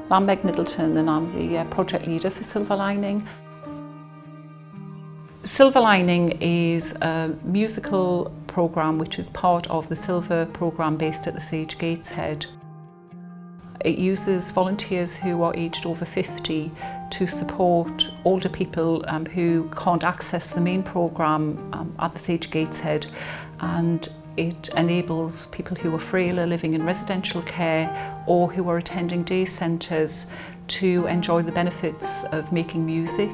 I'm Meg Middleton and I'm the project leader for Silver Lining. Silver Lining is a musical programme which is part of the Silver programme based at the Sage Gateshead. It uses volunteers who are aged over 50 to support older people who can't access the main programme at the Sage Gateshead, and it enables people who are frailer living in residential care or who are attending day centres to enjoy the benefits of making music.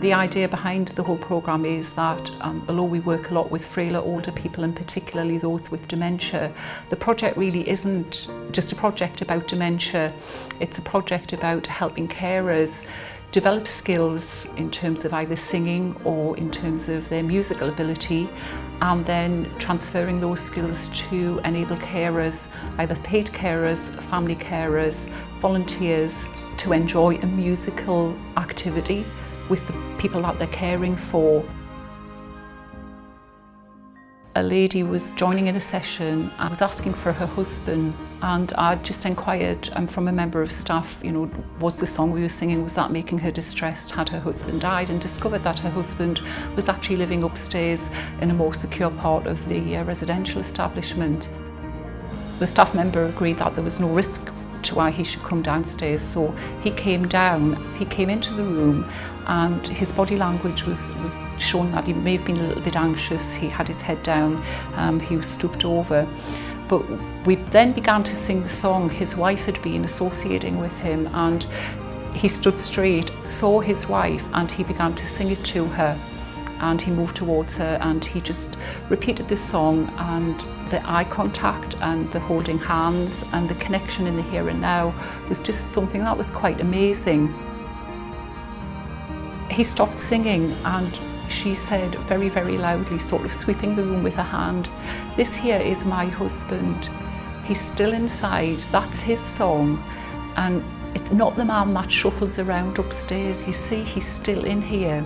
The idea behind the whole programme is that although we work a lot with frailer older people and particularly those with dementia, the project really isn't just a project about dementia. It's a project about helping carers develop skills in terms of either singing or in terms of their musical ability, and then transferring those skills to enable carers, either paid carers, family carers, volunteers, to enjoy a musical activity with the people that they're caring for. A lady was joining in a session and was asking for her husband, and I just inquired from a member of staff, was the song we were singing, was that making her distressed? Had her husband died? And discovered that her husband was actually living upstairs in a more secure part of the residential establishment. The staff member agreed that there was no risk to why he should come downstairs, so he came down. He came into the room and his body language was showing that he may have been a little bit anxious. He had his head down, he was stooped over. But we then began to sing the song. His wife had been associating with him, and he stood straight, saw his wife, and he began to sing it to her. And he moved towards her and he just repeated this song, and the eye contact and the holding hands and the connection in the here and now was just something that was quite amazing. He stopped singing and she said very, very loudly, sort of sweeping the room with her hand, "This here is my husband. He's still inside. That's his song. And it's not the man that shuffles around upstairs. You see, he's still in here."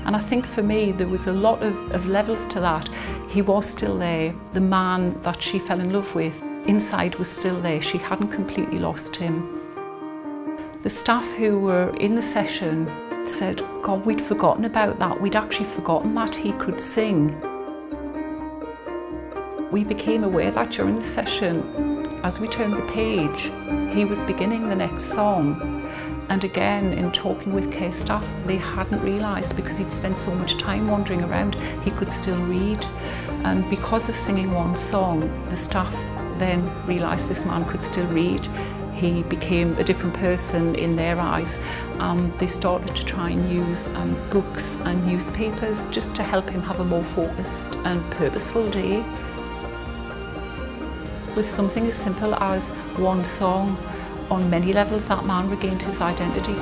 And I think for me, there was a lot of levels to that. He was still there. The man that she fell in love with inside was still there. She hadn't completely lost him. The staff who were in the session said, "God, we'd forgotten about that. We'd actually forgotten that he could sing." We became aware that during the session, as we turned the page, he was beginning the next song. And again, in talking with care staff, they hadn't realised, because he'd spent so much time wandering around, he could still read. And because of singing one song, the staff then realised this man could still read. He became a different person in their eyes. They started to try and use books and newspapers just to help him have a more focused and purposeful day. With something as simple as one song, on many levels that man regained his identity.